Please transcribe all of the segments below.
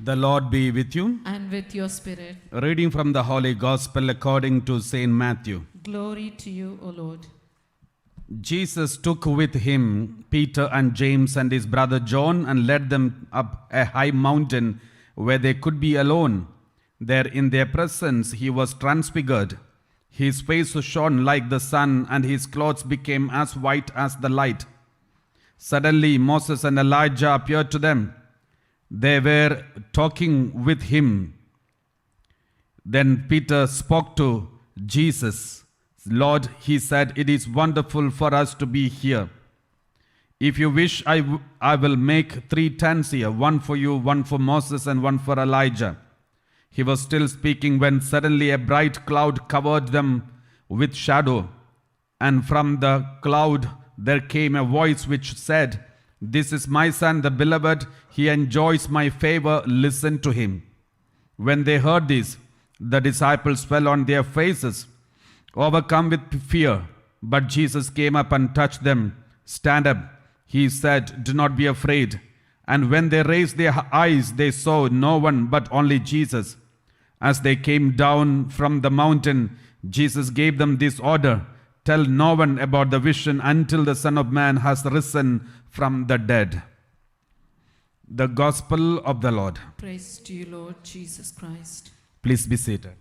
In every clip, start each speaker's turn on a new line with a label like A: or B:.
A: The Lord be with you.
B: And with your spirit.
A: Reading from the Holy Gospel according to Saint Matthew.
B: Glory to you, O Lord.
A: Jesus took with him Peter and James and his brother John and led them up a high mountain where they could be alone. There in their presence he was transfigured. His face shone like the sun and his clothes became as white as the light. Suddenly Moses and Elijah appeared to them. They were talking with him. Then Peter spoke to Jesus. Lord, he said, it is wonderful for us to be here. If you wish, I will make 3 tents here, one for you, one for Moses, and one for Elijah. He was still speaking when suddenly a bright cloud covered them with shadow. And from the cloud there came a voice which said, this is my son, the beloved. He enjoys my favor. Listen to him. When they heard this, the disciples fell on their faces, overcome with fear. But Jesus came up and touched them. Stand up, he said, do not be afraid. And when they raised their eyes, they saw no one but only Jesus. As they came down from the mountain, Jesus gave them this order: tell no one about the vision until the Son of Man has risen from the dead. The Gospel of the Lord.
B: Praise to you, Lord Jesus Christ.
A: Please be seated.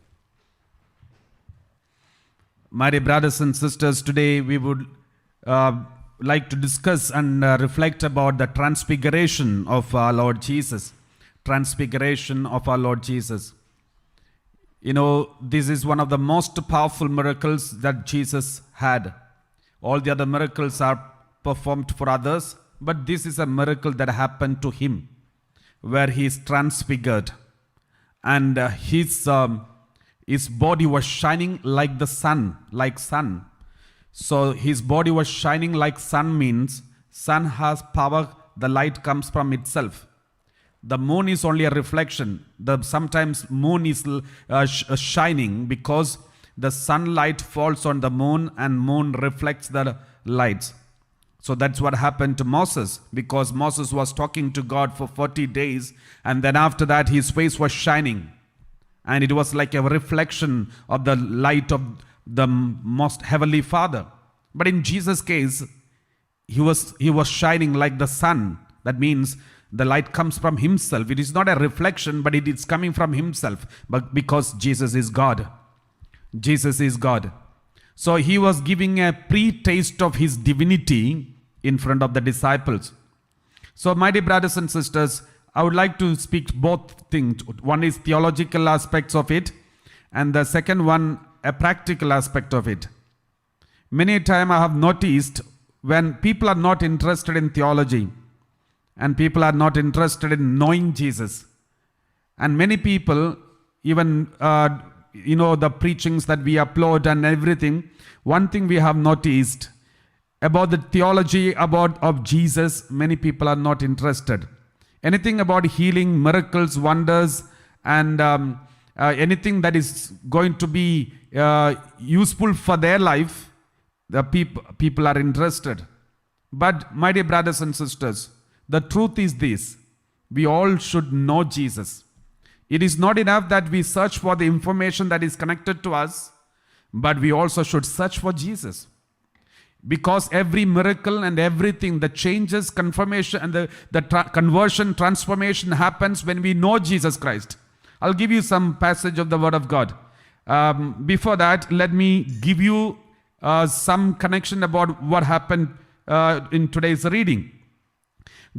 A: My dear brothers and sisters, today we would like to discuss and reflect about the transfiguration of our Lord Jesus. Transfiguration of our Lord Jesus. You know, this is one of the most powerful miracles that Jesus had. All the other miracles are performed for others, but this is a miracle that happened to him, where he is transfigured. And his body was shining like the sun, like sun. So his body was shining like sun means sun has power, the light comes from itself. The moon is only a reflection. Sometimes moon is shining because the sunlight falls on the moon and moon reflects the lights. So that's what happened to Moses, because Moses was talking to God for 40 days and then after that his face was shining. And it was like a reflection of the light of the most heavenly Father. But in Jesus' case, he was shining like the sun. That means the light comes from himself. It is not a reflection, but it is coming from himself. But because Jesus is God. Jesus is God. So he was giving a pre-taste of his divinity in front of the disciples. So my dear brothers and sisters, I would like to speak both things. One is theological aspects of it, and the second one, a practical aspect of it. Many a time I have noticed when people are not interested in theology, and people are not interested in knowing Jesus. And many people, even, the preachings that we upload and everything, one thing we have noticed about the theology of Jesus, many people are not interested. Anything about healing, miracles, wonders, and anything that is going to be useful for their life, the people are interested. But my dear brothers and sisters, the truth is this: we all should know Jesus. It is not enough that we search for the information that is connected to us, but we also should search for Jesus. Because every miracle and everything, the changes, confirmation, and the conversion, transformation happens when we know Jesus Christ. I'll give you some passage of the Word of God. Before that, let me give you some connection about what happened in today's reading.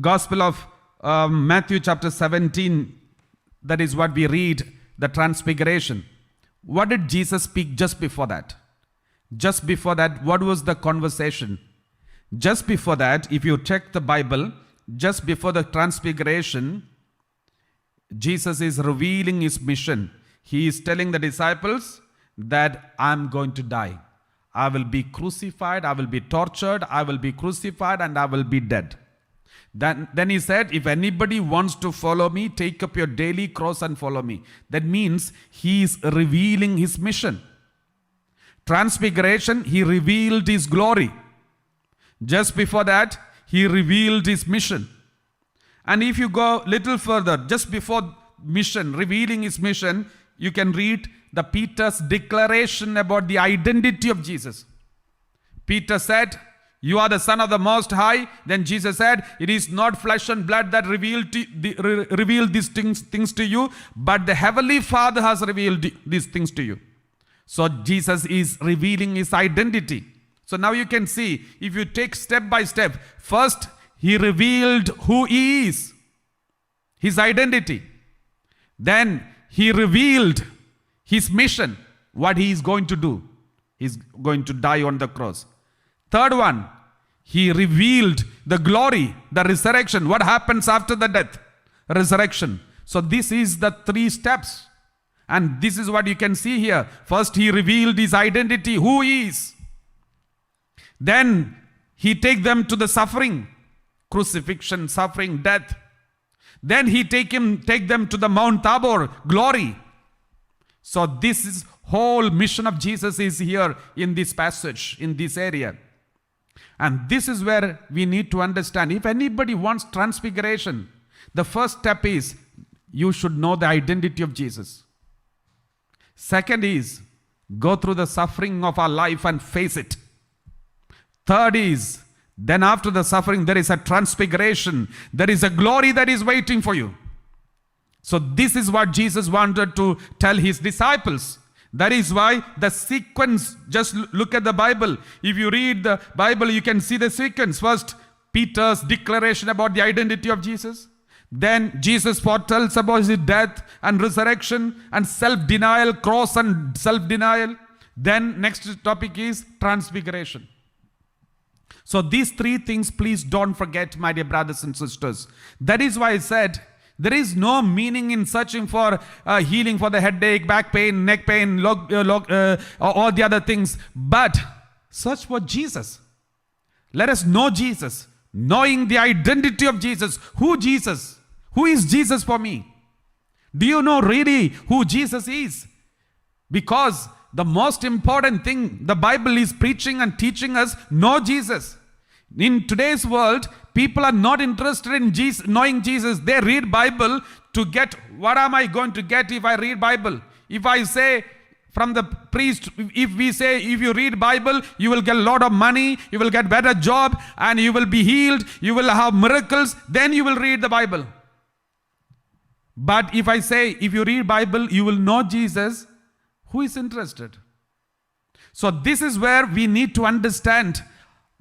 A: Gospel of Matthew chapter 17, that is what we read, the transfiguration. What did Jesus speak just before that? Just before that, what was the conversation? Just before that, if you check the Bible, just before the transfiguration, Jesus is revealing his mission. He is telling the disciples that I'm going to die. I will be crucified, I will be tortured, I will be crucified, and I will be dead. Then he said, if anybody wants to follow me, take up your daily cross and follow me. That means he is revealing his mission. Transfiguration, he revealed his glory. Just before that, he revealed his mission. And if you go little further, just before mission, revealing his mission, you can read the Peter's declaration about the identity of Jesus. Peter said, "You are the Son of the Most High." Then Jesus said, "It is not flesh and blood that revealed these things to you, but the Heavenly Father has revealed these things to you." So Jesus is revealing his identity. So now you can see, if you take step by step, first he revealed who he is, his identity. Then he revealed his mission, what he is going to do. He's going to die on the cross. Third one, he revealed the glory, the resurrection. What happens after the death? Resurrection. So this is the 3 steps. And this is what you can see here. First, he revealed his identity, who he is. Then he take them to the suffering, crucifixion, suffering, death. Then he take them to the Mount Tabor, glory. So this is whole mission of Jesus is here in this passage, in this area. And this is where we need to understand. If anybody wants transfiguration, the first step is you should know the identity of Jesus. Second is go through the suffering of our life and face it. Third is, then after the suffering, there is a transfiguration. There is a glory that is waiting for you. So this is what Jesus wanted to tell his disciples. That is why the sequence, just look at the Bible. If you read the Bible, you can see the sequence. First, Peter's declaration about the identity of Jesus. Then Jesus foretells about his death and resurrection and self-denial, cross and self-denial. Then next topic is transfiguration. So these 3 things, please don't forget, my dear brothers and sisters. That is why I said, there is no meaning in searching for healing for the headache, back pain, neck pain, all the other things. But search for Jesus. Let us know Jesus. Knowing the identity of Jesus. Who Jesus? Who is Jesus for me? Do you know really who Jesus is? Because the most important thing the Bible is preaching and teaching us, know Jesus. In today's world, people are not interested in Jesus, knowing Jesus. They read Bible to get, what am I going to get if I read Bible? If I say from the priest, if we say, if you read Bible, you will get a lot of money, you will get better job, and you will be healed, you will have miracles, then you will read the Bible. But if I say, if you read Bible, you will know Jesus, who is interested? So this is where we need to understand.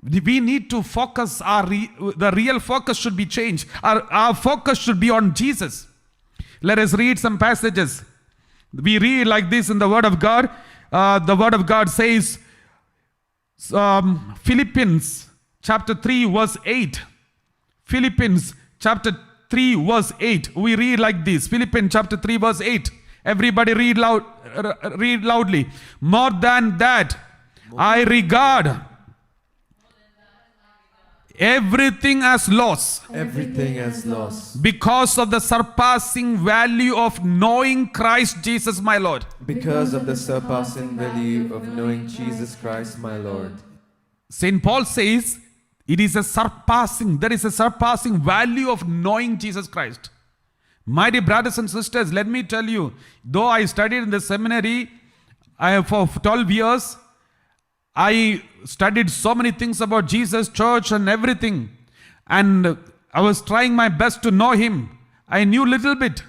A: We need to focus, the real focus should be changed. Our focus should be on Jesus. Let us read some passages. We read like this in the Word of God. The Word of God says, Philippians chapter 3 verse 8. Philippians chapter 3 verse 8. We read like this. Philippians chapter 3 verse 8. Everybody read loudly. More than that, I regard everything as loss.
C: Everything as loss.
A: Because of the surpassing value of knowing Christ Jesus my Lord.
C: Because of the surpassing value of knowing Jesus Christ my Lord.
A: St. Paul says there is a surpassing value of knowing Jesus Christ. My dear brothers and sisters, let me tell you, though I studied in the seminary for 12 years, I studied so many things about Jesus, church and everything. And I was trying my best to know him. I knew little bit.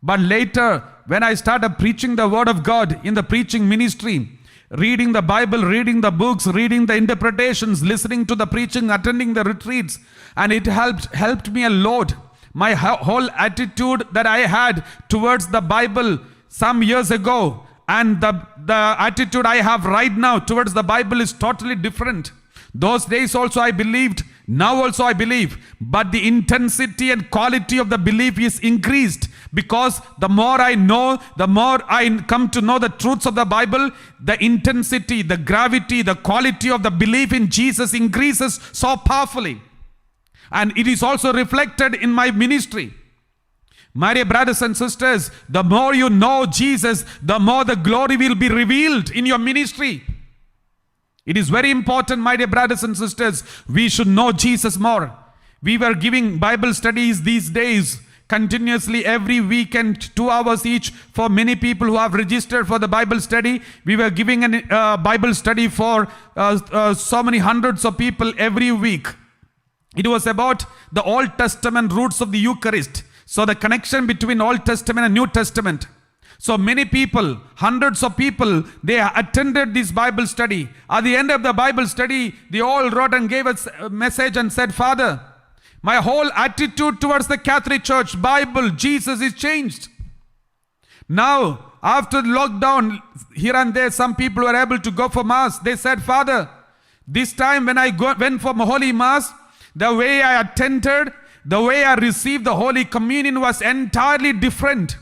A: But later, when I started preaching the word of God in the preaching ministry, reading the Bible, reading the books, reading the interpretations, listening to the preaching, attending the retreats, and it helped me a lot. My whole attitude that I had towards the Bible some years ago and the attitude I have right now towards the Bible is totally different. Those days also I believed, now also I believe, but the intensity and quality of the belief is increased because the more I know, the more I come to know the truths of the Bible, the intensity, the gravity, the quality of the belief in Jesus increases so powerfully. And it is also reflected in my ministry. My dear brothers and sisters, the more you know Jesus, the more the glory will be revealed in your ministry. It is very important, my dear brothers and sisters, we should know Jesus more. We were giving Bible studies these days continuously every weekend, 2 hours each for many people who have registered for the Bible study. We were giving a Bible study for so many hundreds of people every week. It was about the Old Testament roots of the Eucharist. So the connection between Old Testament and New Testament. So many people, hundreds of people, they attended this Bible study. At the end of the Bible study, they all wrote and gave us a message and said, Father, my whole attitude towards the Catholic Church, Bible, Jesus is changed. Now, after lockdown, here and there, some people were able to go for Mass. They said, Father, this time when I went for Holy Mass, the way I attended, the way I received the Holy Communion was entirely different.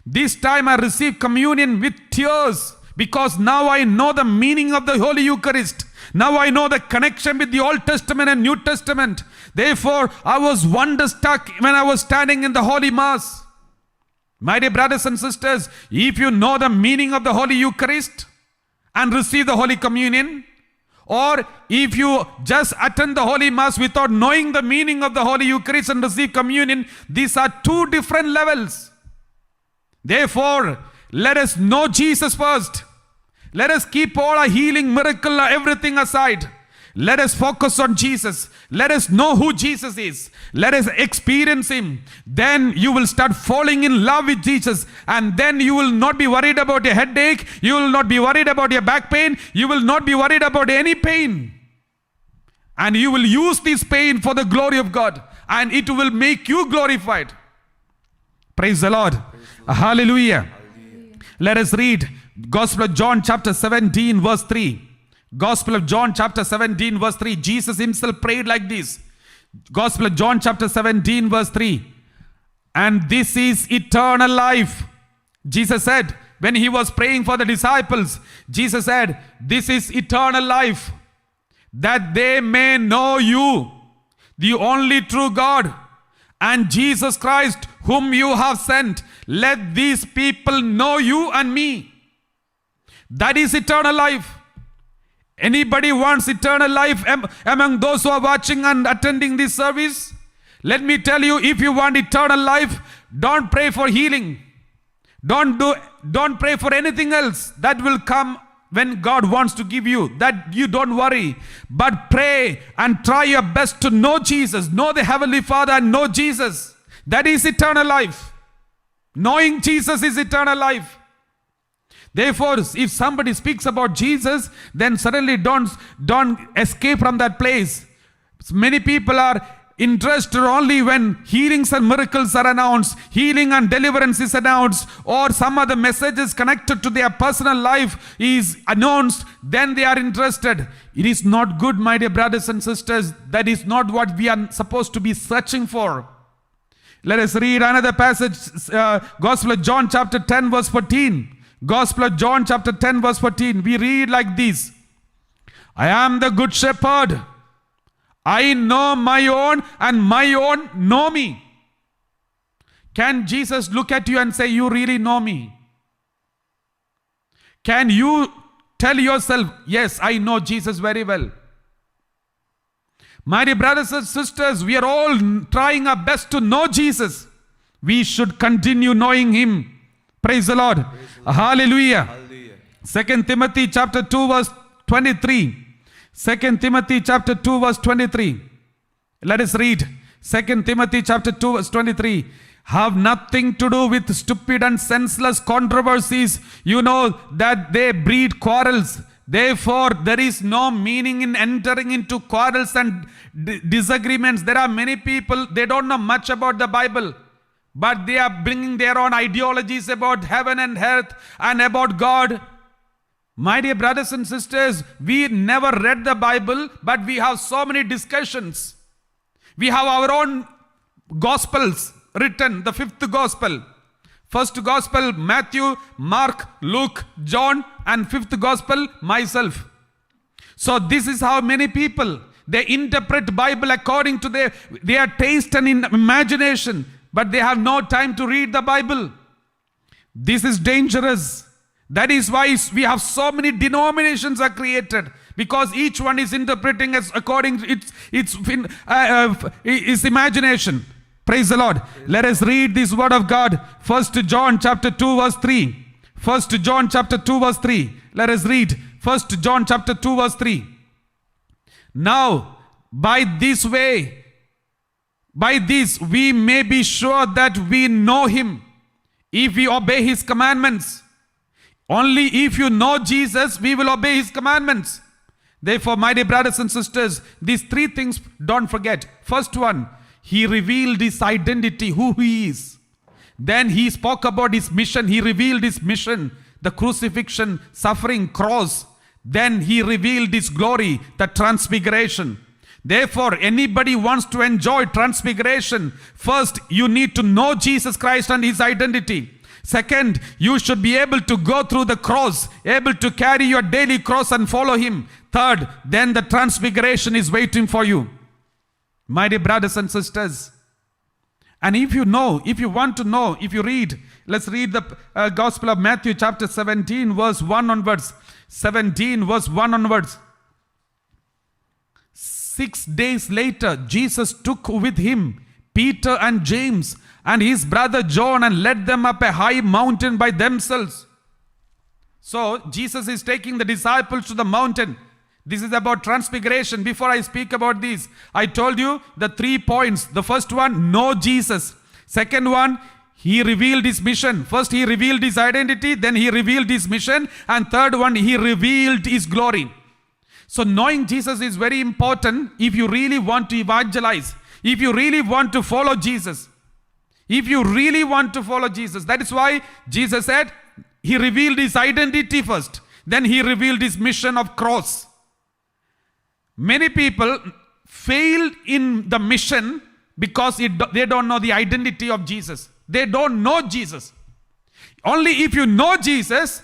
A: This time I received communion with tears because now I know the meaning of the Holy Eucharist. Now I know the connection with the Old Testament and New Testament. Therefore, I was wonderstruck when I was standing in the Holy Mass. My dear brothers and sisters, if you know the meaning of the Holy Eucharist and receive the Holy Communion, or if you just attend the Holy Mass without knowing the meaning of the Holy Eucharist and receive communion, these are two different levels. Therefore, let us know Jesus first. Let us keep all our healing, miracle, everything aside. Let us focus on Jesus. Let us know who Jesus is. Let us experience Him. Then you will start falling in love with Jesus. And then you will not be worried about your headache. You will not be worried about your back pain. You will not be worried about any pain. And you will use this pain for the glory of God. And it will make you glorified. Praise the Lord. Hallelujah. Let us read Gospel of John chapter 17 verse 3. Gospel of John chapter 17 verse 3. Jesus himself prayed like this. Gospel of John chapter 17 verse 3. And this is eternal life. Jesus said, when he was praying for the disciples, Jesus said, this is eternal life, that they may know you, the only true God, and Jesus Christ, whom you have sent. Let these people know you and me. That is eternal life. Anybody wants eternal life among those who are watching and attending this service? Let me tell you, if you want eternal life, don't pray for healing. Don't pray for anything else. That will come when God wants to give you. That you don't worry. But pray and try your best to know Jesus. Know the Heavenly Father and know Jesus. That is eternal life. Knowing Jesus is eternal life. Therefore, if somebody speaks about Jesus, then suddenly don't escape from that place. Many people are interested only when healings and miracles are announced, healing and deliverance is announced, or some other messages connected to their personal life is announced, then they are interested. It is not good, my dear brothers and sisters. That is not what we are supposed to be searching for. Let us read another passage, Gospel of John chapter 10 verse 14. Gospel of John chapter 10 verse 14. We read like this. I am the good shepherd. I know my own and my own know me. Can Jesus look at you and say, you really know me? Can you tell yourself, yes, I know Jesus very well? My dear brothers and sisters, we are all trying our best to know Jesus. We should continue knowing Him. Praise the Lord. Praise the Lord. Hallelujah. Hallelujah. 2 Timothy chapter 2 verse 23. 2 Timothy chapter 2 verse 23. Let us read. 2 Timothy chapter 2 verse 23. Have nothing to do with stupid and senseless controversies. You know that they breed quarrels. Therefore, there is no meaning in entering into quarrels and disagreements. There are many people, they don't know much about the Bible, but they are bringing their own ideologies about heaven and earth and about God. My dear brothers and sisters, we never read the Bible, but we have so many discussions. We have our own Gospels written, the fifth Gospel. First Gospel, Matthew, Mark, Luke, John, and fifth Gospel, myself. So this is how many people, they interpret Bible according to their taste and imagination, but they have no time to read the Bible. This is dangerous. That is why we have so many denominations are created, because each one is interpreting as according to its imagination. Praise the Lord. Let us read this word of God. 1 John chapter 2 verse 3. 1 John chapter 2 verse 3. Let us read 1 John chapter 2 verse 3. Now, by this we may be sure that we know him, if we obey his commandments. Only if you know Jesus, we will obey his commandments. Therefore, my dear brothers and sisters, these three things don't forget. First one, he revealed his identity, who he is. Then he spoke about his mission. He revealed his mission, the crucifixion, suffering, cross. Then he revealed his glory, the transfiguration. Therefore, anybody wants to enjoy transfiguration, first you need to know Jesus Christ and his identity. Second, you should be able to go through the cross, able to carry your daily cross and follow him. Third, then the transfiguration is waiting for you. My dear brothers and sisters, and if you want to know, if you read, let's read the Gospel of Matthew chapter 17 verse 1 onwards. 17 verse 1 onwards. 6 days later, Jesus took with him Peter and James and his brother John and led them up a high mountain by themselves. So Jesus is taking the disciples to the mountain. This is about transfiguration. Before I speak about this, I told you the 3 points. The first one, know Jesus. Second one, he revealed his mission. First he revealed his identity, then he revealed his mission, and third one, he revealed his glory. So knowing Jesus is very important if you really want to evangelize, if you really want to follow Jesus. If you really want to follow Jesus. That is why Jesus said he revealed his identity first. Then he revealed his mission of cross. Many people fail in the mission because they don't know the identity of Jesus. They don't know Jesus. Only if you know Jesus,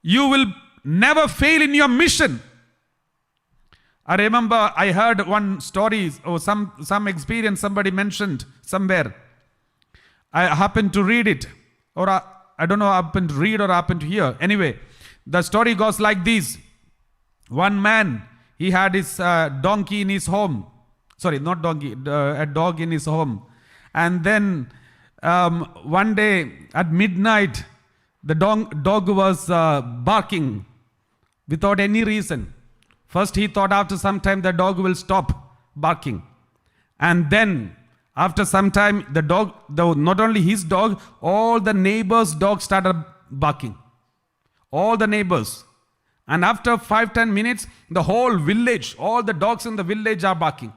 A: you will never fail in your mission. I remember I heard one story or some experience somebody mentioned somewhere. I happened to read it, or I don't know, happened to read or happened to hear. Anyway, the story goes like this. One man, he had his donkey in his home. Sorry, not donkey, a dog in his home. And then one day at midnight, the dog was barking without any reason. First he thought after some time the dog will stop barking. And then after some time, the dog, not only his dog, all the neighbors' dogs started barking. All the neighbors. And after 5-10 minutes, the whole village, all the dogs in the village are barking.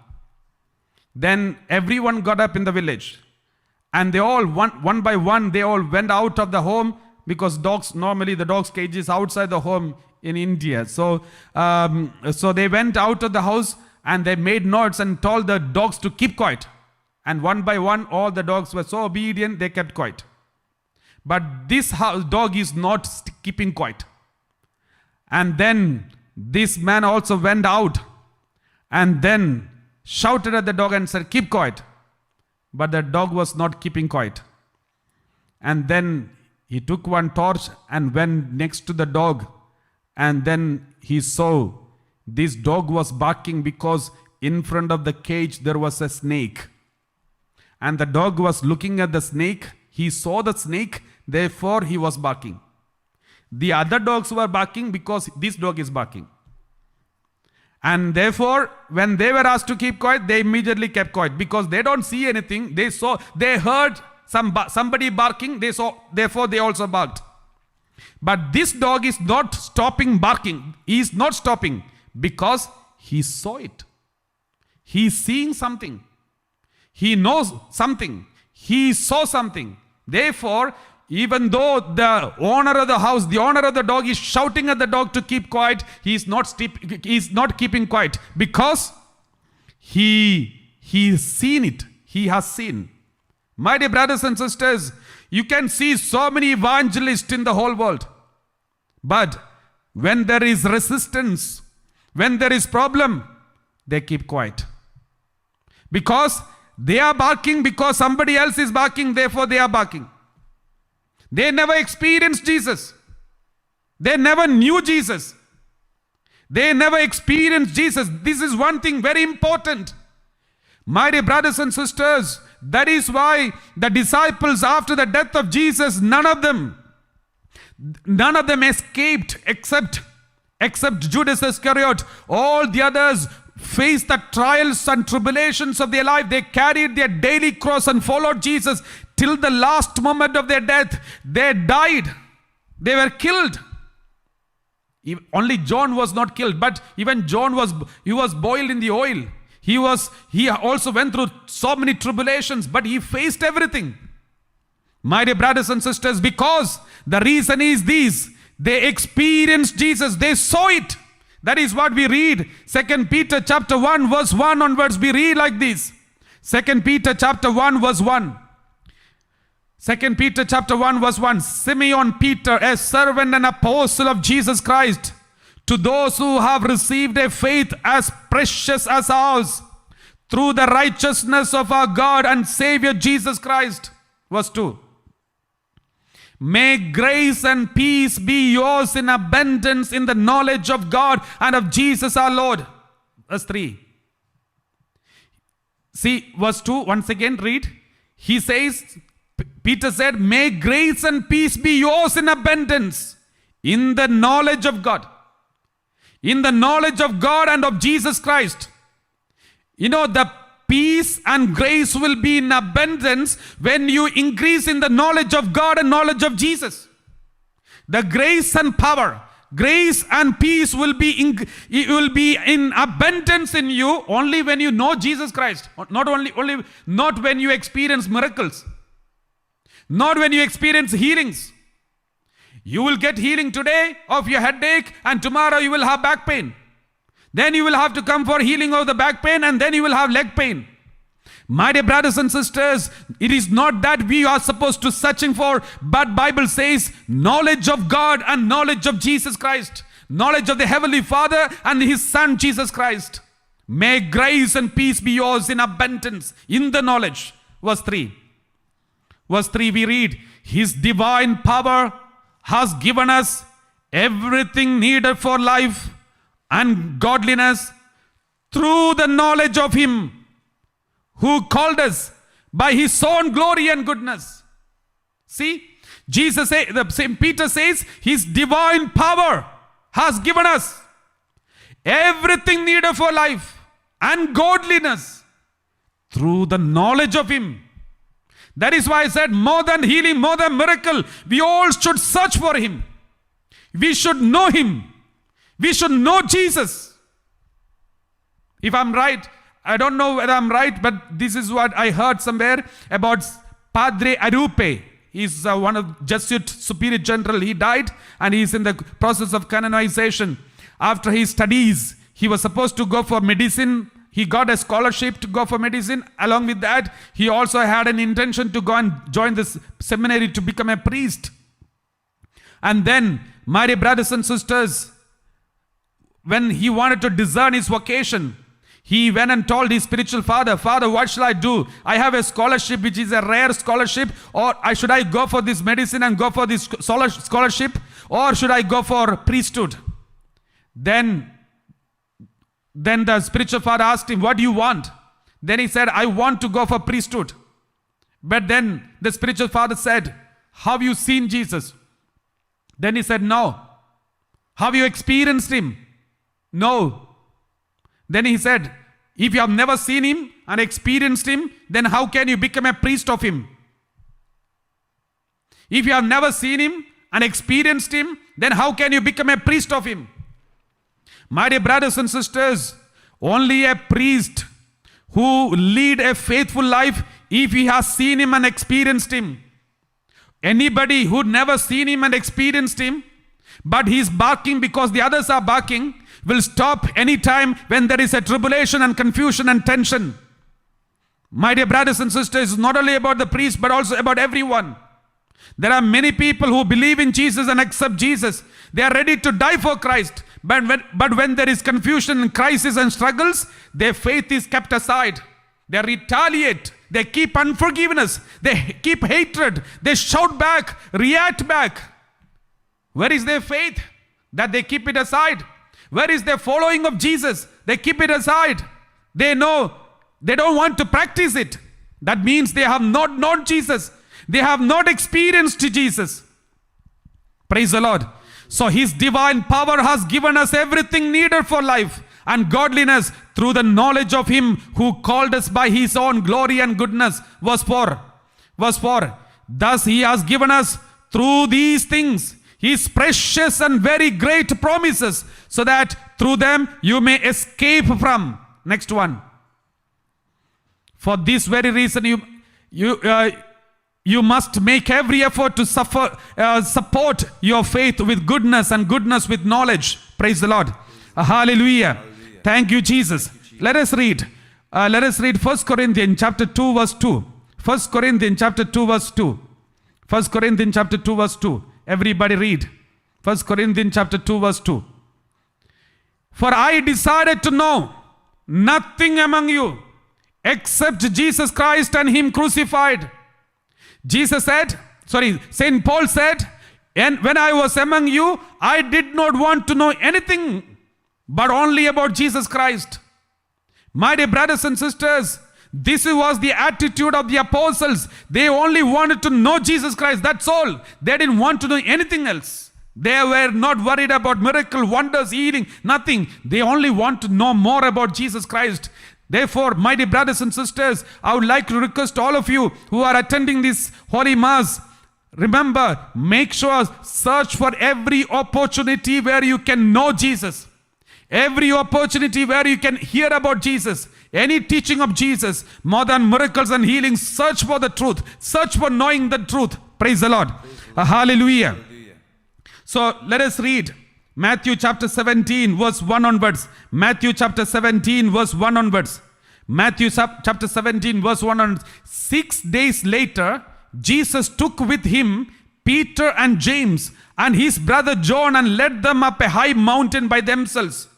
A: Then everyone got up in the village. And they all, one by one, they all went out of the home, because normally the dog's cage is outside the home in India. So they went out of the house and they made notes and told the dogs to keep quiet. And one by one, all the dogs were so obedient, they kept quiet. But this dog is not keeping quiet. And then this man also went out and then shouted at the dog and said, keep quiet. But the dog was not keeping quiet. And then he took one torch and went next to the dog. And then he saw this dog was barking because in front of the cage there was a snake. And the dog was looking at the snake. He saw the snake, therefore he was barking. The other dogs were barking because this dog is barking. And therefore, when they were asked to keep quiet, they immediately kept quiet because they don't see anything. They heard somebody barking, therefore they also barked. But this dog is not stopping barking. He is not stopping because he saw it. He is seeing something. He knows something. He saw something. Therefore, even though the owner of the house, the owner of the dog is shouting at the dog to keep quiet, he is not keeping quiet because he's seen it. He has seen. My dear brothers and sisters, you can see so many evangelists in the whole world. But when there is resistance, when there is problem, they keep quiet. Because they are barking because somebody else is barking, therefore they are barking. They never experienced Jesus. They never knew Jesus. They never experienced Jesus. This is one thing very important. My dear brothers and sisters, That is why the disciples, after the death of Jesus, none of them escaped except Judas Iscariot. All the others faced the trials and tribulations of their life. They carried their daily cross and followed Jesus till the last moment of their death. They died. They were killed. Only John was not killed, but even John was boiled in the oil. He also went through so many tribulations, but he faced everything. My dear brothers and sisters, because the reason is this: they experienced Jesus, they saw it. That is what we read. 2 Peter chapter 1 verse 1 onwards, we read like this. 2 Peter chapter 1 verse 1. 2 Peter chapter 1 verse 1. Simeon Peter, a servant and apostle of Jesus Christ, to those who have received a faith as precious as ours, through the righteousness of our God and Savior Jesus Christ. Verse 2. May grace and peace be yours in abundance in the knowledge of God and of Jesus our Lord. Verse 3. See, verse 2, once again read. He says, Peter said, may grace and peace be yours in abundance in the knowledge of God. In the knowledge of God and of Jesus Christ. You know, the peace and grace will be in abundance when you increase in the knowledge of God and knowledge of Jesus. The grace and power, grace and peace will be in abundance in you only when you know Jesus Christ. Not when you experience miracles. Not when you experience healings. You will get healing today of your headache, and tomorrow you will have back pain. Then you will have to come for healing of the back pain, and then you will have leg pain. My dear brothers and sisters, it is not that we are supposed to searching for, but Bible says knowledge of God and knowledge of Jesus Christ. Knowledge of the Heavenly Father and His Son Jesus Christ. May grace and peace be yours in abundance in the knowledge. Verse 3. Verse 3 we read, His divine power has given us everything needed for life and godliness through the knowledge of Him who called us by His own glory and goodness. See, Peter says, His divine power has given us everything needed for life and godliness through the knowledge of Him. That is why I said, more than healing, more than miracle, we all should search for Him. We should know Him. We should know Jesus. If I'm right, I don't know whether I'm right, but this is what I heard somewhere about Padre Arupe. He's one of Jesuit superior general. He died and he's in the process of canonization. After his studies, he was supposed to go for medicine. He got a scholarship to go for medicine. Along with that, he also had an intention to go and join this seminary to become a priest. And then, my dear brothers and sisters, when he wanted to discern his vocation, he went and told his spiritual father, Father, what shall I do? I have a scholarship which is a rare scholarship, or should I go for this medicine and go for this scholarship, or should I go for priesthood? Then the spiritual father asked him, what do you want? Then he said, I want to go for priesthood. But then the spiritual father said, have you seen Jesus? Then he said, no. Have you experienced Him? No. Then he said, if you have never seen Him and experienced Him, then how can you become a priest of Him? If you have never seen Him and experienced Him, then how can you become a priest of Him? My dear brothers and sisters, only a priest who lead a faithful life if he has seen Him and experienced Him. Anybody who never seen Him and experienced Him, but he's barking because the others are barking, will stop anytime when there is a tribulation and confusion and tension. My dear brothers and sisters, it's not only about the priest, but also about everyone. There are many people who believe in Jesus and accept Jesus. They are ready to die for Christ. But when there is confusion and crisis and struggles, their faith is kept aside. They retaliate. They keep unforgiveness. They keep hatred. They shout back, react back. Where is their faith? That they keep it aside. Where is their following of Jesus? They keep it aside. They know they don't want to practice it. That means they have not known Jesus. They have not experienced Jesus. Praise the Lord. So His divine power has given us everything needed for life and godliness through the knowledge of Him who called us by His own glory and goodness. Verse 4. Verse 4. Thus He has given us through these things His precious and very great promises, so that through them you may escape from. Next one. For this very reason you must make every effort to support your faith with goodness, and goodness with knowledge. Praise the Lord. Hallelujah. Thank you, Jesus. Let us read. Let us read 1 Corinthians chapter 2 verse 2. 1 Corinthians chapter 2 verse 2. 1 Corinthians chapter 2 verse 2. Everybody read. 1 Corinthians chapter 2 verse 2. For I decided to know nothing among you except Jesus Christ and Him crucified. Saint Paul said, and when I was among you, I did not want to know anything but only about Jesus Christ. My dear brothers and sisters, this was the attitude of the apostles. They only wanted to know Jesus Christ. That's all. They didn't want to know anything else. They were not worried about miracle, wonders, healing, nothing. They only want to know more about Jesus Christ. Therefore, my dear brothers and sisters, I would like to request all of you who are attending this Holy Mass, remember, make sure, search for every opportunity where you can know Jesus. Every opportunity where you can hear about Jesus. Any teaching of Jesus, more than miracles and healings, search for the truth. Search for knowing the truth. Praise the Lord. Hallelujah. So let us read Matthew chapter 17 verse 1 onwards. Matthew chapter 17 verse 1 onwards. Matthew chapter 17 verse 1 onwards. 6 days later, Jesus took with Him Peter and James and his brother John and led them up a high mountain by themselves.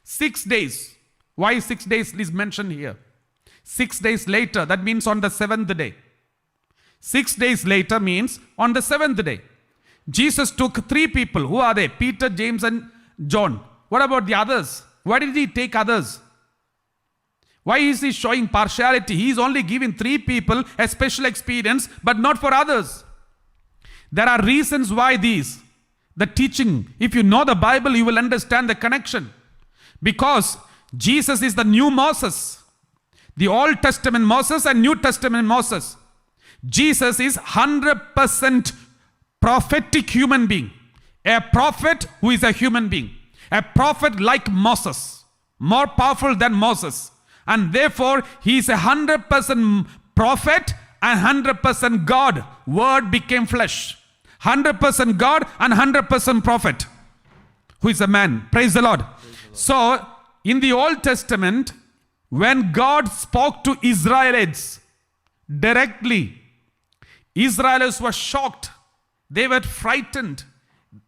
A: 6 days. Why 6 days is mentioned here? 6 days later, that means on the 7th day. 6 days later means on the 7th day. Jesus took 3 people. Who are they? Peter, James and John. What about the others? Why did He take others? Why is He showing partiality? He is only giving 3 people a special experience, but not for others. There are reasons why these. The teaching, if you know the Bible, you will understand the connection. Because Jesus is the new Moses. The Old Testament Moses and New Testament Moses. Jesus is 100% prophetic human being. A prophet who is a human being. A prophet like Moses. More powerful than Moses. And therefore, he is 100% prophet and 100% God. Word became flesh. 100% God and 100% prophet. Who is a man. Praise the Lord. So, in the Old Testament, when God spoke to Israelites directly, Israelites were shocked. They were frightened.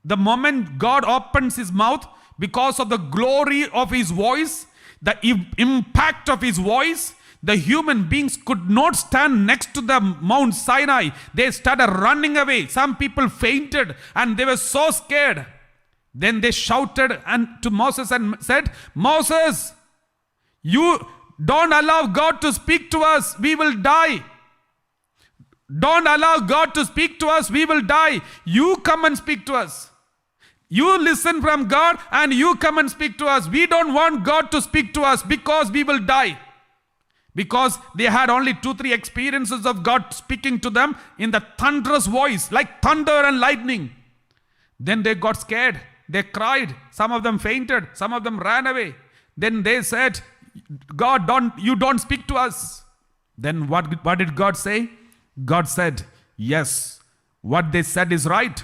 A: The moment God opens His mouth, because of the glory of His voice, the impact of His voice, the human beings could not stand next to the Mount Sinai. They started running away. Some people fainted and they were so scared. Then they shouted to Moses and said, Moses, you don't allow God to speak to us. We will die. Don't allow God to speak to us. We will die. You come and speak to us. You listen from God and you come and speak to us. We don't want God to speak to us because we will die. Because they had only 2-3 experiences of God speaking to them in the thunderous voice, like thunder and lightning. Then they got scared. They cried. Some of them fainted. Some of them ran away. Then they said, God, you don't speak to us. Then what did God say? God said, yes, what they said is right.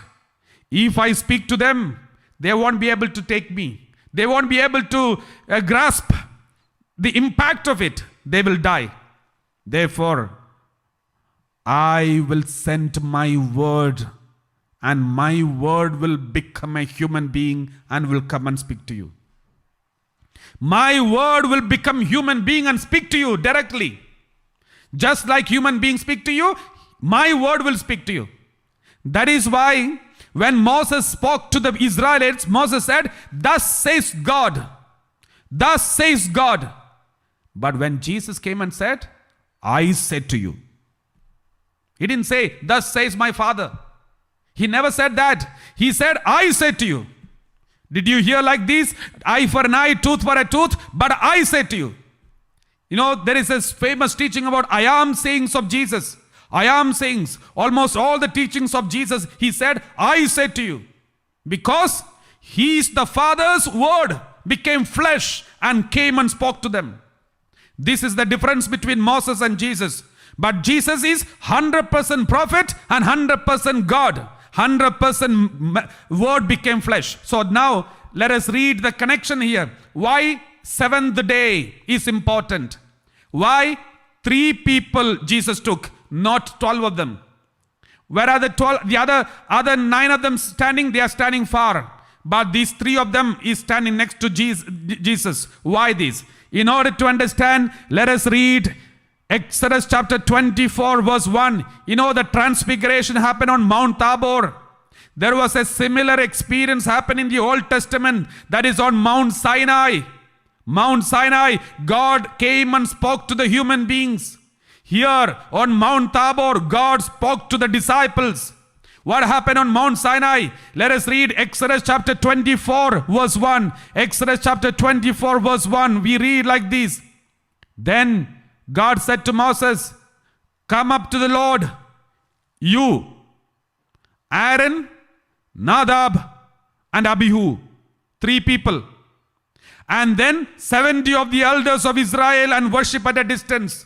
A: If I speak to them, they won't be able to take me. They won't be able to grasp the impact of it. They will die. Therefore, I will send my word, and my word will become a human being and will come and speak to you. My word will become human being and speak to you directly. Just like human beings speak to you, my word will speak to you. That is why when Moses spoke to the Israelites, Moses said, thus says God. Thus says God. But when Jesus came and said, I said to you. He didn't say, thus says my Father. He never said that. He said, I said to you. Did you hear like this? Eye for an eye, tooth for a tooth, but I said to you. You know, there is this famous teaching about I am sayings of Jesus. I am sayings. Almost all the teachings of Jesus, he said, I said to you. Because he is the Father's word became flesh and came and spoke to them. This is the difference between Moses and Jesus. But Jesus is 100% prophet and 100% God. 100% word became flesh. So now let us read the connection here. Why seventh day is important? Why 3 people Jesus took, not 12 of them? Where are the 12? The other 9 of them standing? They are standing far. But these 3 of them is standing next to Jesus. Why this? In order to understand, let us read Exodus chapter 24 verse 1. You know, the transfiguration happened on Mount Tabor. There was a similar experience happen in the Old Testament, that is on Mount Sinai. Mount Sinai, God came and spoke to the human beings. Here on Mount Tabor, God spoke to the disciples. What happened on Mount Sinai? Let us read Exodus chapter 24 verse 1. Exodus chapter 24 verse 1. We read like this. Then God said to Moses, come up to the Lord, you, Aaron, Nadab, and Abihu, 3 people. And then 70 of the elders of Israel, and worship at a distance.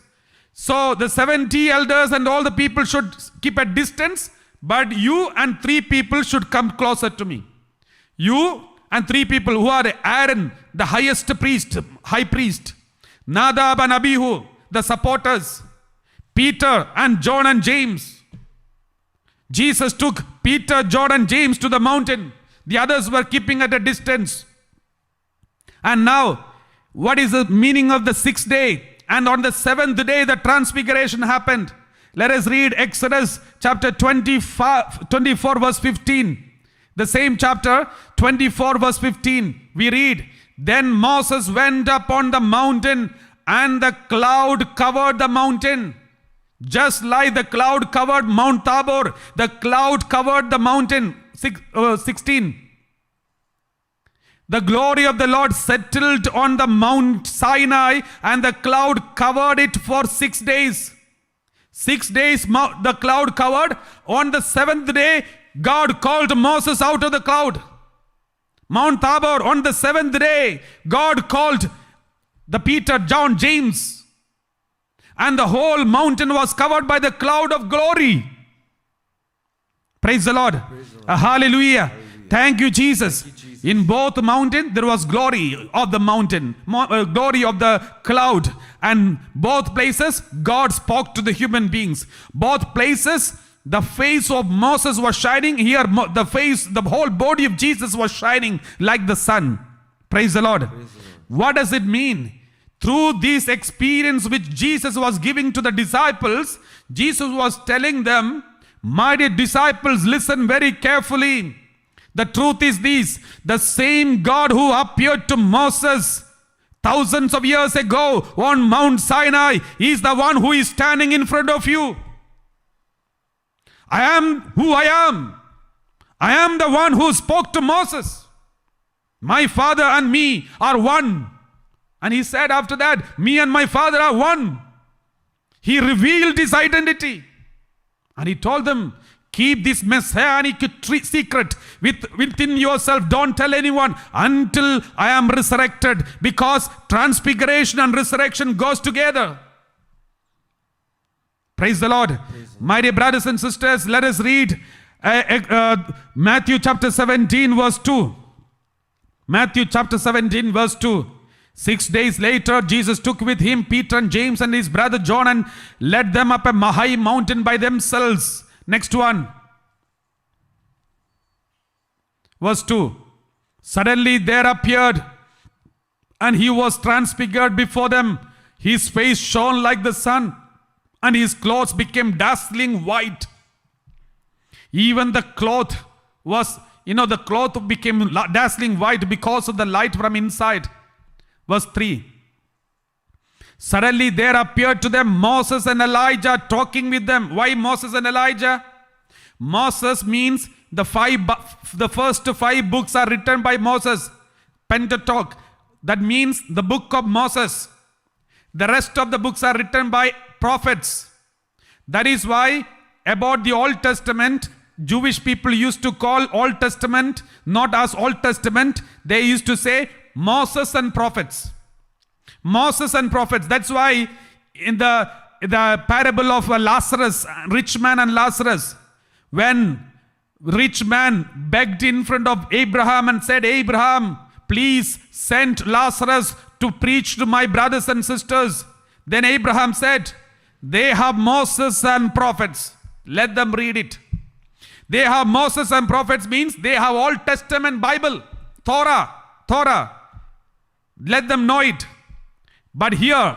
A: So the 70 elders and all the people should keep a distance, but you and 3 people should come closer to me. You and 3 people who are Aaron, the highest priest, high priest, Nadab and Abihu, the supporters, Peter and John and James. Jesus took Peter, John and James to the mountain. The others were keeping at a distance. And now, what is the meaning of the 6th day? And on the 7th day, the transfiguration happened. Let us read Exodus chapter 24 verse 15. The same chapter, 24 verse 15. We read, then Moses went up on the mountain, and the cloud covered the mountain. Just like the cloud covered Mount Tabor, the cloud covered the mountain. 16. The glory of the Lord settled on the Mount Sinai, and the cloud covered it for 6 days. 6 days the cloud covered. On the 7th day, God called Moses out of the cloud. Mount Tabor, on the 7th day, God called the Peter, John, James. And the whole mountain was covered by the cloud of glory. Praise the Lord.
C: Praise the Lord.
A: Hallelujah. Thank you, Jesus.
C: Thank you, Jesus.
A: In both mountains, there was glory of the mountain, glory of the cloud. And both places, God spoke to the human beings. Both places, the face of Moses was shining. Here, the whole body of Jesus was shining like the sun. Praise the Lord.
C: Praise the Lord.
A: What does it mean? Through this experience which Jesus was giving to the disciples, Jesus was telling them, my dear disciples, listen very carefully. The truth is this: the same God who appeared to Moses thousands of years ago on Mount Sinai is the one who is standing in front of you. I am who I am. I am the one who spoke to Moses. My Father and me are one. And he said after that, me and my Father are one. He revealed his identity. And he told them, keep this messianic secret within yourself. Don't tell anyone until I am resurrected, because transfiguration and resurrection goes together. Praise the Lord. My dear brothers and sisters, let us read Matthew chapter 17 verse 2. Matthew chapter 17 verse 2. 6 days later, Jesus took with him Peter and James and his brother John and led them up a high mountain by themselves. Next one. Verse 2. Suddenly there appeared, and he was transfigured before them. His face shone like the sun, and his clothes became dazzling white. Even the cloth was, the cloth became dazzling white because of the light from inside. Verse 3. Suddenly there appeared to them Moses and Elijah talking with them. Why Moses and Elijah? Moses means the first 5 books are written by Moses. Pentateuch. That means the book of Moses. The rest of the books are written by prophets. That is why about the Old Testament, Jewish people used to call Old Testament not as Old Testament. They used to say Moses and prophets. Moses and prophets. That's why in the parable of Lazarus, rich man and Lazarus, when rich man begged in front of Abraham and said, Abraham, please send Lazarus to preach to my brothers and sisters. Then Abraham said, they have Moses and prophets. Let them read it. They have Moses and prophets means they have Old Testament Bible, Torah. Let them know it. But here,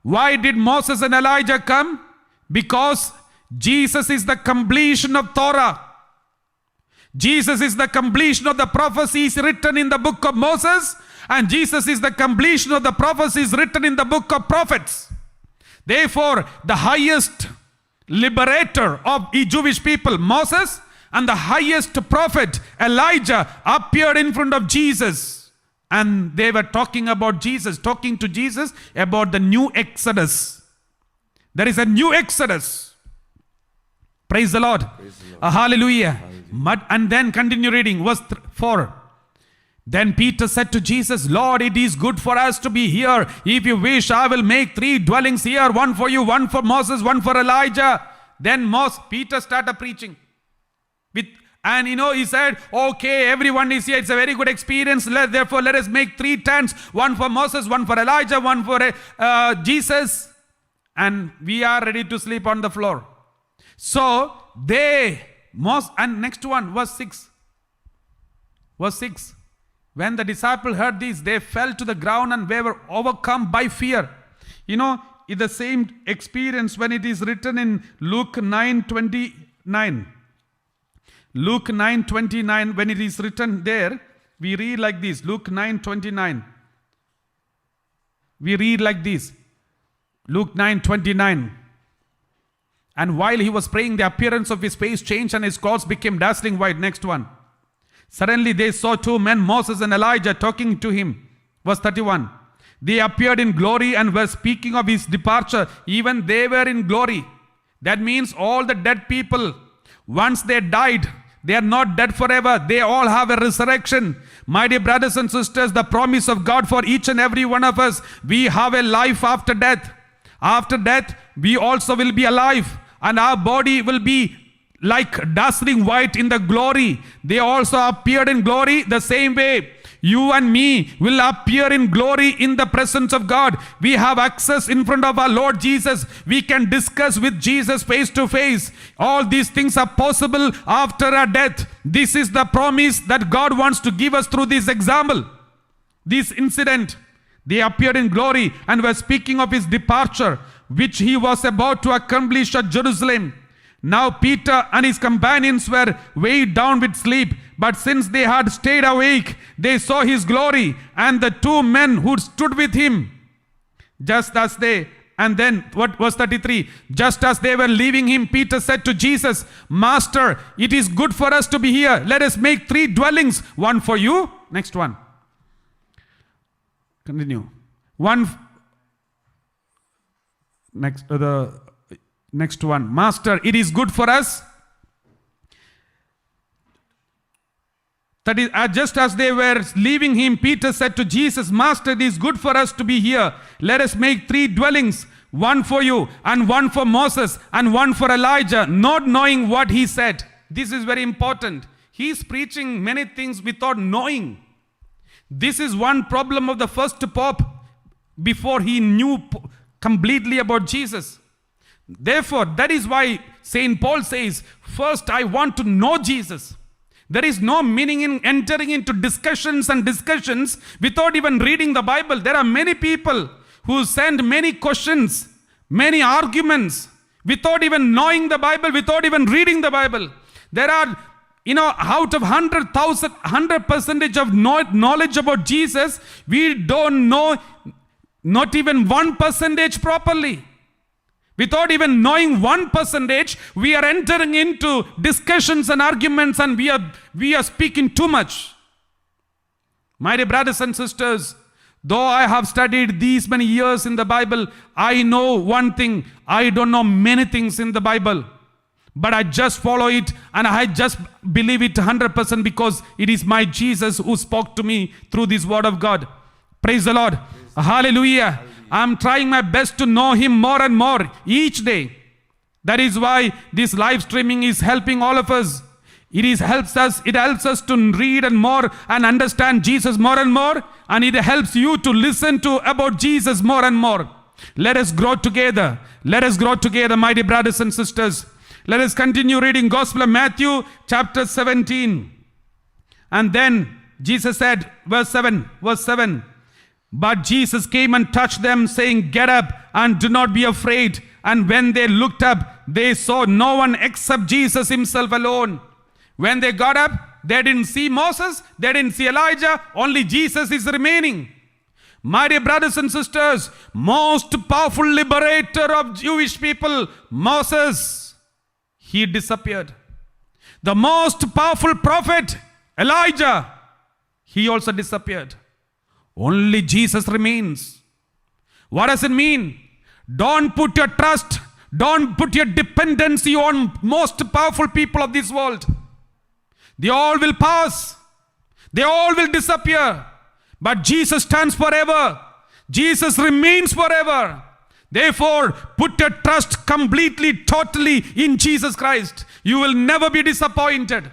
A: why did Moses and Elijah come? Because Jesus is the completion of Torah. Jesus is the completion of the prophecies written in the book of Moses, and Jesus is the completion of the prophecies written in the book of prophets. Therefore, the highest liberator of the Jewish people, Moses, and the highest prophet, Elijah, appeared in front of Jesus. And they were talking to Jesus about the new Exodus. There is a new Exodus. Praise the Lord. Hallelujah. And then continue reading verse 4. Then Peter said to Jesus, Lord, it is good for us to be here. If you wish, I will make 3 dwellings here, one for you, one for Moses, one for Elijah. Then Peter started preaching. And he said, okay, everyone is here. It's a very good experience. Therefore, let us make 3 tents. One for Moses, one for Elijah, one for Jesus. And we are ready to sleep on the floor. So, and next one, verse 6. Verse 6. When the disciples heard this, they fell to the ground and they were overcome by fear. It's the same experience when it is written in Luke 9:29. Luke 9:29, when it is written there, we read like this. Luke 9:29. We read like this. Luke 9:29. And while he was praying, the appearance of his face changed and his clothes became dazzling white. Next one. Suddenly they saw 2 men, Moses and Elijah, talking to him. Verse 31. They appeared in glory and were speaking of his departure. Even they were in glory. That means all the dead people, once they died, they are not dead forever. They all have a resurrection. My dear brothers and sisters, the promise of God for each and every one of us, we have a life after death. After death, we also will be alive. And our body will be like dazzling white in the glory. They also appeared in glory the same way. You and me will appear in glory in the presence of God. We have access in front of our Lord Jesus. We can discuss with Jesus face to face. All these things are possible after our death. This is the promise that God wants to give us through this example. This incident. They appeared in glory and were speaking of his departure, which he was about to accomplish at Jerusalem. Now Peter and his companions were weighed down with sleep, but since they had stayed awake, they saw his glory and the 2 men who stood with him. And then what verse 33? Just as they were leaving him, Peter said to Jesus, Master, it is good for us to be here. Let us make 3 dwellings, one for you. Next one. Continue. Next one. Master, it is good for us. That is, just as they were leaving him, Peter said to Jesus, Master, it is good for us to be here. Let us make 3 dwellings, one for you, and one for Moses, and one for Elijah, not knowing what he said. This is very important. He is preaching many things without knowing. This is one problem of the first pope before he knew completely about Jesus. Therefore, that is why St. Paul says, first I want to know Jesus. There is no meaning in entering into discussions without even reading the Bible. There are many people who send many questions, many arguments, without even knowing the Bible, without even reading the Bible. There are, out of 100% of knowledge about Jesus, we don't know Not even 1% properly. Without even knowing 1%, we are entering into discussions and arguments, and we are speaking too much. My dear brothers and sisters, though I have studied these many years in the Bible, I know one thing. I don't know many things in the Bible. But I just follow it and I just believe it 100% because it is my Jesus who spoke to me through this word of God. Praise the Lord. Hallelujah. I'm trying my best to know Him more and more each day. That is why this live streaming is helping all of us. It helps us to read and more and understand Jesus more and more. And it helps you to listen to about Jesus more and more. Let us grow together. Let us grow together, my dear brothers and sisters. Let us continue reading Gospel of Matthew chapter 17. And then Jesus said, verse 7. But Jesus came and touched them, saying, "Get up and do not be afraid." And when they looked up, they saw no one except Jesus Himself alone. When they got up, they didn't see Moses, they didn't see Elijah, only Jesus is remaining. My dear brothers and sisters, most powerful liberator of Jewish people, Moses, he disappeared. The most powerful prophet, Elijah, he also disappeared. Only Jesus remains. What does it mean? Don't put your trust, don't put your dependency on most powerful people of this world. They all will pass. They all will disappear. But Jesus stands forever. Jesus remains forever. Therefore, put your trust completely, totally in Jesus Christ. You will never be disappointed.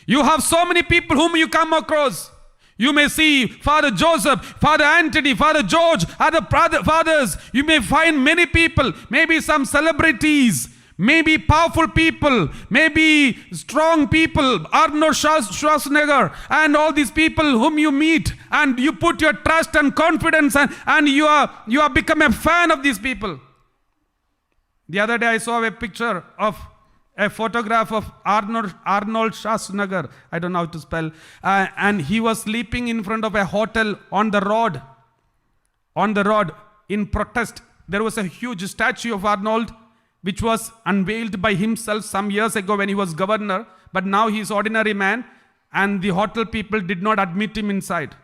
A: You have so many people whom you come across. You may see Father Joseph, Father Anthony, Father George, other fathers. You may find many people, maybe some celebrities, maybe powerful people, maybe strong people, Arnold Schwarzenegger, and all these people whom you meet, and you put your trust and confidence, and you are become a fan of these people. The other day I saw a picture of a photograph of Arnold Schwarzenegger. I don't know how to spell. And he was sleeping in front of a hotel on the road. In protest. There was a huge statue of Arnold, which was unveiled by himself some years ago when he was governor. But now he is ordinary man. And the hotel people did not admit him inside.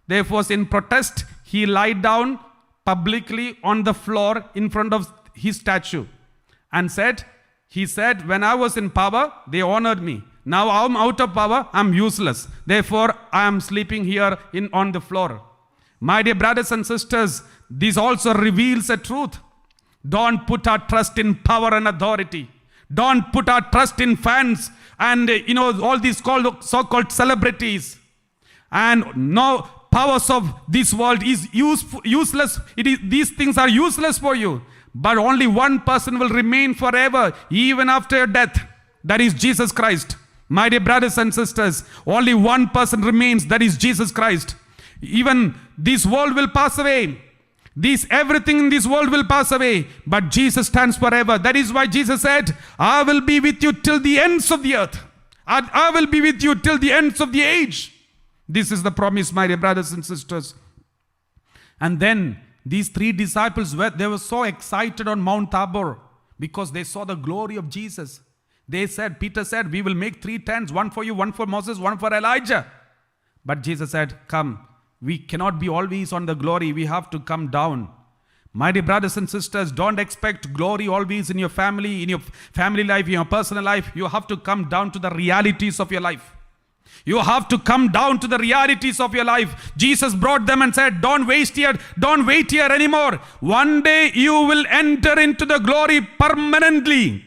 A: Therefore, in protest, he lied down publicly on the floor in front of his statue. And he said, when I was in power, they honored me. Now I'm out of power, I'm useless. Therefore, I am sleeping here on the floor. My dear brothers and sisters, this also reveals a truth. Don't put our trust in power and authority. Don't put our trust in fans and all these so-called celebrities. And no powers of this world is useless. These things are useless for you. But only one person will remain forever, even after your death. That is Jesus Christ. My dear brothers and sisters, only one person remains, that is Jesus Christ. Even this world will pass away. Everything in this world will pass away. But Jesus stands forever. That is why Jesus said, I will be with you till the ends of the earth. I will be with you till the ends of the age. This is the promise, my dear brothers and sisters. And then these three disciples, they were so excited on Mount Tabor because they saw the glory of Jesus. Peter said, we will make 3 tents, one for you, one for Moses, one for Elijah. But Jesus said, come, we cannot be always on the glory. We have to come down. My dear brothers and sisters, don't expect glory always in your family life, in your personal life. You have to come down to the realities of your life. You have to come down to the realities of your life. Jesus brought them and said, don't wait here anymore. One day you will enter into the glory permanently.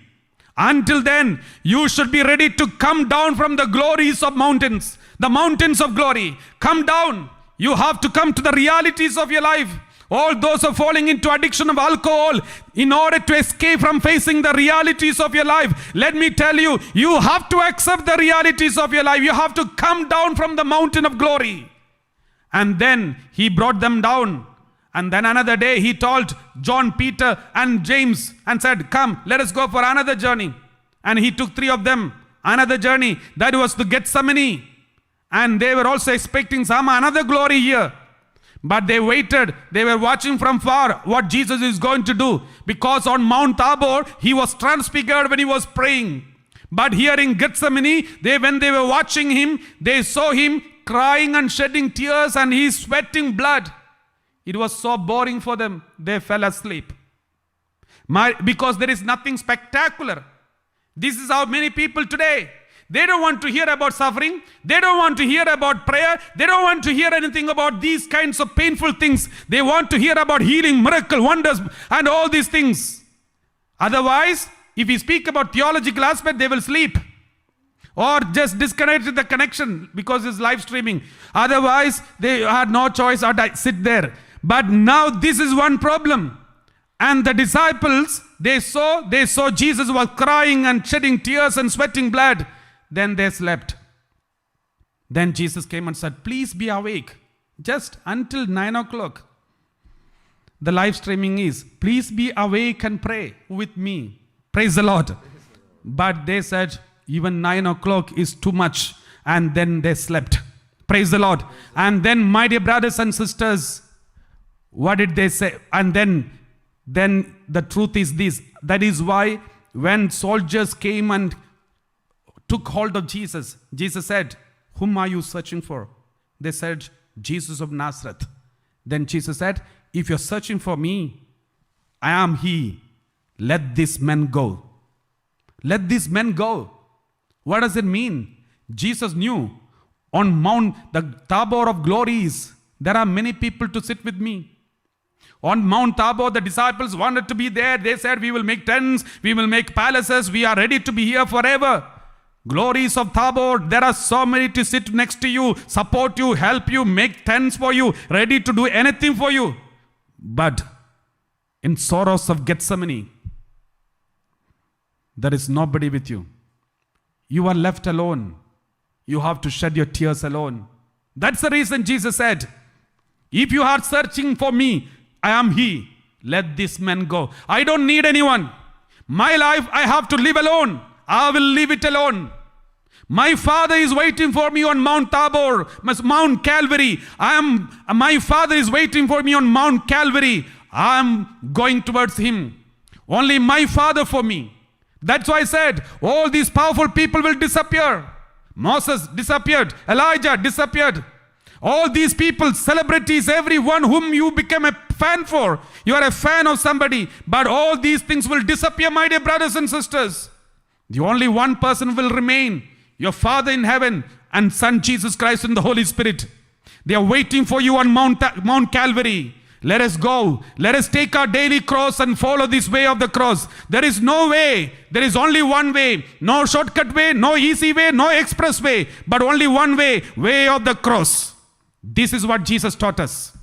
A: Until then, you should be ready to come down from the glories of mountains, the mountains of glory. Come down. You have to come to the realities of your life. All those who are falling into addiction of alcohol, in order to escape from facing the realities of your life, let me tell you, you have to accept the realities of your life. You have to come down from the mountain of glory. And then he brought them down. And then another day he told John, Peter and James and said, come, let us go for another journey. And he took 3 of them, another journey. That was to Gethsemane. And they were also expecting another glory here. But they waited. They were watching from far what Jesus is going to do. Because on Mount Tabor, he was transfigured when he was praying. But here in Gethsemane, when they were watching him, they saw him crying and shedding tears and he is sweating blood. It was so boring for them. They fell asleep. Because there is nothing spectacular. This is how many people today, they don't want to hear about suffering. They don't want to hear about prayer. They don't want to hear anything about these kinds of painful things. They want to hear about healing, miracle, wonders, and all these things. Otherwise, if we speak about theological aspect, they will sleep. Or just disconnect the connection because it's live streaming. Otherwise, they had no choice or sit there. But now this is one problem. And the disciples, they saw Jesus was crying and shedding tears and sweating blood. Then they slept. Then Jesus came and said, please be awake. Just until 9 o'clock. The live streaming is, please be awake and pray with me. Praise the Lord. But they said, even 9 o'clock is too much. And then they slept. Praise the Lord. And then, my dear brothers and sisters, what did they say? And then the truth is this. That is why when soldiers came and took hold of Jesus, Jesus said, whom are you searching for? They said, Jesus of Nazareth. Then Jesus said, if you're searching for me, I am he. Let these men go. Let these men go. What does it mean? Jesus knew on Mount, the Tabor of glories, there are many people to sit with me. On Mount Tabor, the disciples wanted to be there. They said, we will make tents, we will make palaces, we are ready to be here forever. Glories of Tabor, there are so many to sit next to you, support you, help you, make tents for you, ready to do anything for you. But in sorrows of Gethsemane, there is nobody with you. You are left alone. You have to shed your tears alone. That's the reason Jesus said, if you are searching for me, I am he. Let these men go. I don't need anyone. My life I have to live alone. I will live it alone. My Father is waiting for me on Mount Tabor, Mount Calvary. My Father is waiting for me on Mount Calvary. I am going towards him. Only my Father for me. That's why I said, all these powerful people will disappear. Moses disappeared. Elijah disappeared. All these people, celebrities, everyone whom you became a fan for. You are a fan of somebody. But all these things will disappear, my dear brothers and sisters. The only one person will remain. Your Father in heaven and Son Jesus Christ and the Holy Spirit. They are waiting for you on Mount Calvary. Let us go. Let us take our daily cross and follow this way of the cross. There is no way. There is only one way. No shortcut way, no easy way, no express way. But only one way. Way of the cross. This is what Jesus taught us.